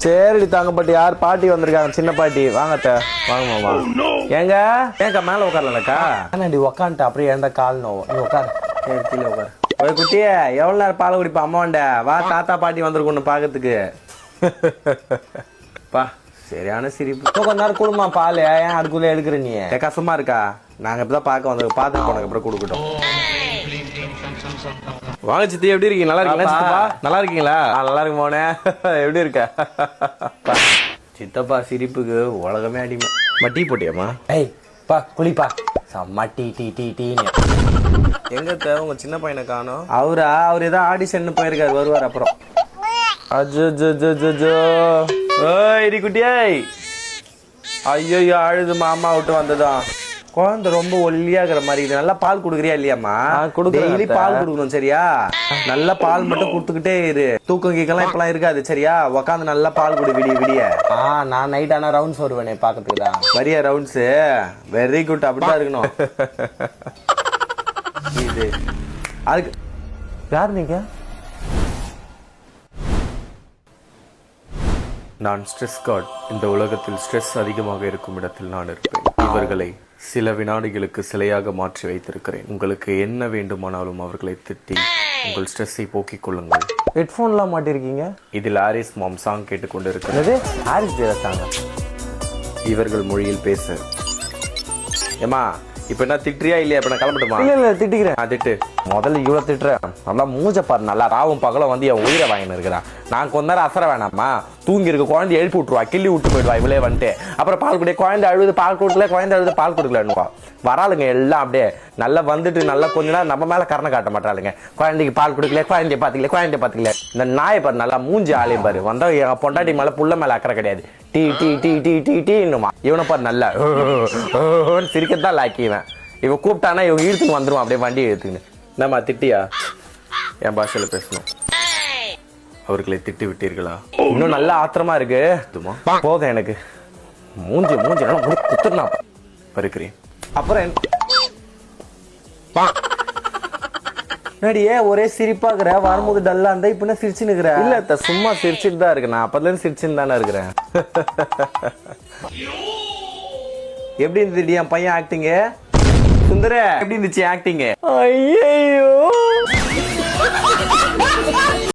சரிடி தாங்கப்பட்டு யார் பாட்டி வந்திருக்காங்க, சின்ன பாட்டி. வாங்கத்த வாங்கம்மா வாங்க. ஏங்க ஏங்கா மேல உட்காரலக்கா? ஆனாடி உக்காந்துட்டு அப்படியே எழுந்த கால் நோவும். நீ உட்காரு. சரி கீழே உட்காரு. ஒரு குட்டியே எவ்வளவு நேரம் பால் குடிப்பா அம்மாண்ட? வா தாத்தா பாட்டி வந்திருக்கணும் பாக்கிறதுக்கு. பா சரியான சிரிப்பு. கொஞ்ச நேரம் குடுமா பால். ஏன் அதுக்குள்ள எடுக்கிற நீ? கஷ்டமா இருக்கா? நாங்க இப்பதான் பார்க்க வந்து பார்த்துட்டு போனதுக்கு அப்புறம் கொடுக்கட்டும். வாங்க சித்தி, எப்படி இருக்கீங்க? நல்லா இருக்கீங்களா? நல்லா இருக்கீங்களா? நல்லா இருக்கு மோனே. எப்படி இருக்க? சித்தப்பா சிரிப்புக்கு உலகமே அடிமை. டீ போட்டியாமா? ஏய் பா குளிப்பா. செம்ம டீ டீ டீ டீன்னு. எங்க உங்க சின்ன பையனை காணோம்? அவர் ஏதோ ஆடிஷன் போயிருக்காரு, வருவார் அப்புறம். அஜோ ஓய் குட்டியாய். ஐயோ அழுது மாமா விட்டு வந்ததான். குழந்தை ரொம்ப ஒல்லியா இருக்கிற மாதிரி இது. நல்லா பால் குடுக்குறியா இல்லையாம்மா? டெய்லி பால் குடுக்கணும் சரியா? நல்லா பால் மட்டும் குடுத்துக்கிட்டே இரு. தூக்கம் கீக்கெல்லாம் இப்பெல்லாம் இருக்காது சரியா? உக்காந்து நல்லா பால் குடி விடிய விடிய. நான் நைட் ஆனா ரவுண்ட்ஸ் வருவேனே பாக்கிறதுக்கு தான். வரியா ரவுண்ட்ஸ்? வெரி குட், அப்படிதான் இருக்கணும். இது அதுக்கு யார் நீங்க? நான் ஸ்ட்ரெஸ் கார்டு. இந்த உலகத்தில் ஸ்ட்ரெஸ் அதிகமாக இருக்கும் இடத்தில் நான் இருப்பேன். இவர்களை சில வினாடிகளுக்கு சிலையாக மாற்றி வைத்திருக்கிறேன். உங்களுக்கு என்ன வேண்டுமானாலும் அவர்களை திட்டி உங்கள் ஸ்ட்ரெஸ்ஸை போக்கிக் கொள்ளுங்கள். ஹெட்ஃபோன்லாம் மாட்டிருக்கீங்க. இதில் ஹாரிஸ் மாம் சாங் கேட்டுக்கொண்டு இருக்கிறது. ஹாரிஸ் தேவசாங்க இவர்கள் மொழியில் பேச. ஏமா இப்ப என்ன திட்டுறியா இல்லையா? இப்ப நான் கிளம்பட்டுமா? இல்ல திட்டிக்கிறேன். திட்டு. முதல்ல இவ்வளவு திட்டுறேன். நல்லா மூஞ்ச பாரு. நல்லா ராவும் பகலும் வந்து என் உயிரை வாங்கின்னு இருக்கிறான். நான் கொஞ்ச நேரம் அசர வேணாமா? தூங்கி இருக்க குழந்தை எழுப்பி விட்டுருவா, கிள்ளி விட்டு போயிடுவா. இவளே வந்துட்டு அப்புறம் பால் குடிய குழந்தை அழுது பால் கொடுக்கல, குழந்தை அழுது பால் கொடுக்கலன்னுவா. வராளுங்க எல்லாம் அப்படியே நல்லா வந்துட்டு நல்லா கொஞ்ச நேரம் நம்ம மேல கரணை காட்ட மாட்டாளுங்க. குழந்தைக்கு பால் கொடுக்கல, குழந்தைய பாத்துக்கல. இந்த நாயை பாரு நல்லா மூஞ்சி ஆளையும் பாரு. வந்தா என் பொண்டாட்டி மேல புள்ள மேல அக்கறை கிடையாது. டீ டீ டீ டீ டீ டீன்னுமா. இவனை பாரு நல்லா சிரிக்கத்தான் லாக்கிவேன். இவன் கூப்பிட்டானா இவங்க இழுத்துன்னு வந்துருவான் அப்படியே வண்டி இழுத்துக்குன்னு. என்னம்மா திட்டியா? என் பாஷையில பேசணும். அவர்களை திட்டி விட்டீர்களா? இன்னும் நல்ல ஆத்திரமா இருக்கு. போதும் எனக்கு. மூஞ்சி குத்துனா பருக்கிறேன். அப்புறம் என்னடியே ஒரே சிரிப்பாக்குற? வரும்போது டல்லா இருந்தா இப்ப சிரிச்சு நிக்கிற? இல்ல சும்மா சிரிச்சுட்டு தான் இருக்கு. நான் அப்பதுல இருந்து சிரிச்சுன்னு தானே இருக்கிறேன். எப்படி இருந்துச்சு என் பையன் ஆக்டிங்? சுந்தர எப்படி இருந்துச்சு ஆக்டிங்? ஐயோ